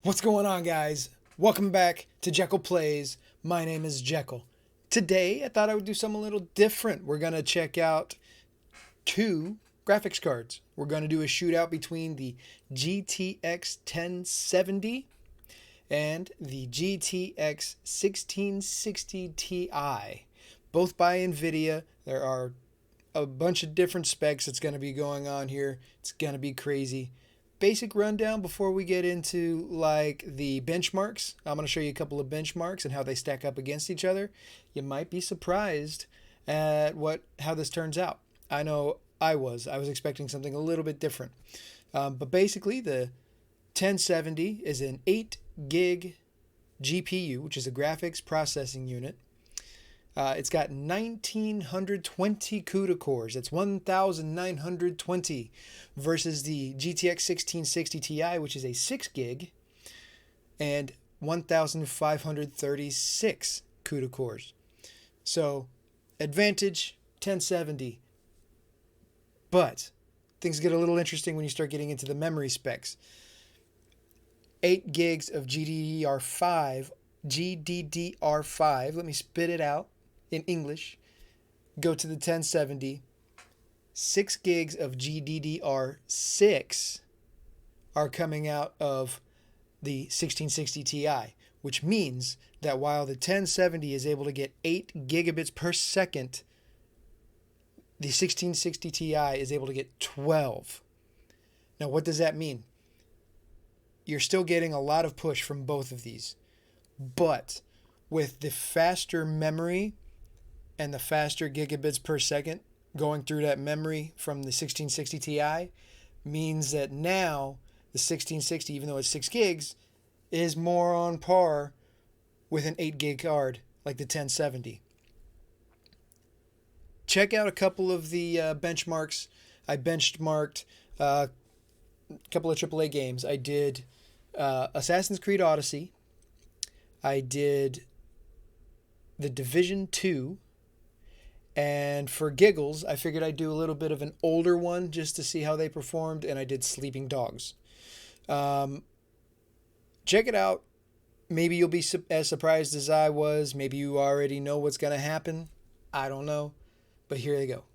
What's going on, guys? Welcome back to JekylPlays. My name is Jekyll. Today, I thought I would do something a little different. We're going to check out two graphics cards. We're going to do a shootout between the GTX 1070 and the GTX 1660 Ti. Both by NVIDIA. There are a bunch of different specs that's going to be going on here. It's going to be crazy. Basic rundown before we get into like the benchmarks. I'm going to show you a couple of benchmarks and how they stack up against each other. You might be surprised at how this turns out. I know I was expecting something a little bit different. But basically the 1070 is an 8 gig GPU, which is a graphics processing unit. It's got 1920 CUDA cores. That's 1920 versus the GTX 1660 Ti, which is a 6 gig and 1536 CUDA cores. So advantage 1070. But things get a little interesting when you start getting into the memory specs. 8 gigs of GDDR5, let me spit it out in English, go to the 1070. 6 gigs of GDDR6 are coming out of the 1660 Ti, which means that while the 1070 is able to get 8 gigabits per second, the 1660 Ti is able to get 12. Now, what does that mean? You're still getting a lot of push from both of these, but with the faster memory and the faster gigabits per second going through that memory from the 1660 Ti means that now the 1660, even though it's 6 gigs, is more on par with an 8 gig card like the 1070. Check out a couple of the benchmarks. I benchmarked a couple of AAA games. I did Assassin's Creed Odyssey. I did The Division 2. And for giggles, I figured I'd do a little bit of an older one just to see how they performed, and I did Sleeping Dogs. Check it out. Maybe you'll be as surprised as I was. Maybe you already know what's going to happen. I don't know. But here they go.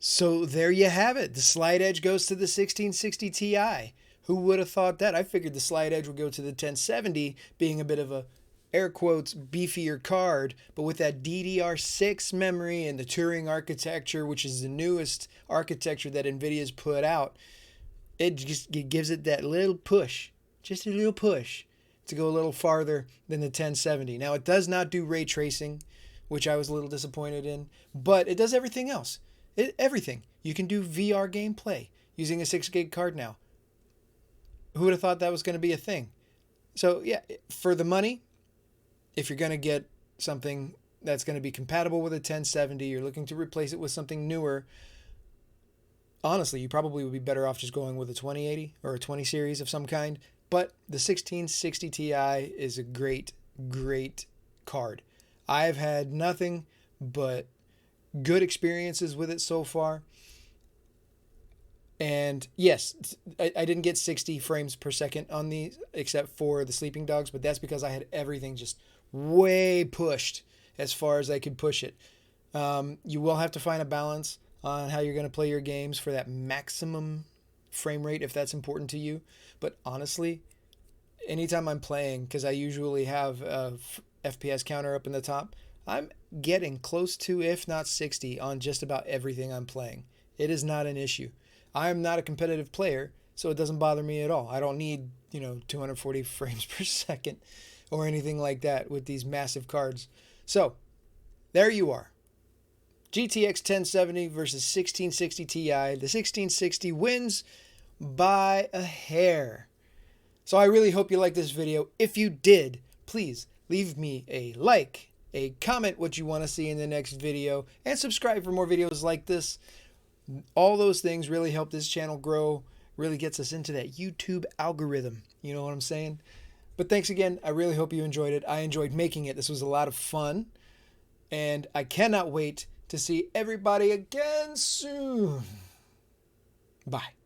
So there you have it. The Slide Edge goes to the 1660 Ti. Who would have thought that? I figured the Slide Edge would go to the 1070, being a bit of a air quotes beefier card, but with that DDR6 memory and the Turing architecture, which is the newest architecture that NVIDIA's put out, it gives it that little push, just a little push to go a little farther than the 1070. Now, it does not do ray tracing, which I was a little disappointed in, but it does everything else. Everything. You can do VR gameplay using a 6 gig card now. Who would have thought that was going to be a thing? So yeah, for the money, if you're going to get something that's going to be compatible with a 1070, you're looking to replace it with something newer, honestly, you probably would be better off just going with a 2080 or a 20 series of some kind. But the 1660 Ti is a great, great card. I've had nothing but good experiences with it so far. And yes, I didn't get 60 frames per second on these, except for the Sleeping Dogs, but that's because I had everything just way pushed as far as I could push it. You will have to find a balance on how you're going to play your games for that maximum frame rate if that's important to you. But honestly, anytime I'm playing, because I usually have a FPS counter up in the top, I'm getting close to, if not 60, on just about everything I'm playing. It is not an issue. I'm not a competitive player, so it doesn't bother me at all. I don't need, 240 frames per second or anything like that with these massive cards. So, there you are. GTX 1070 versus 1660 Ti. The 1660 wins by a hair. So I really hope you liked this video. If you did, please leave me a like, a comment what you want to see in the next video, and subscribe for more videos like this. All those things really help this channel grow, really gets us into that YouTube algorithm. You know what I'm saying? But thanks again. I really hope you enjoyed it. I enjoyed making it. This was a lot of fun. And I cannot wait to see everybody again soon. Bye.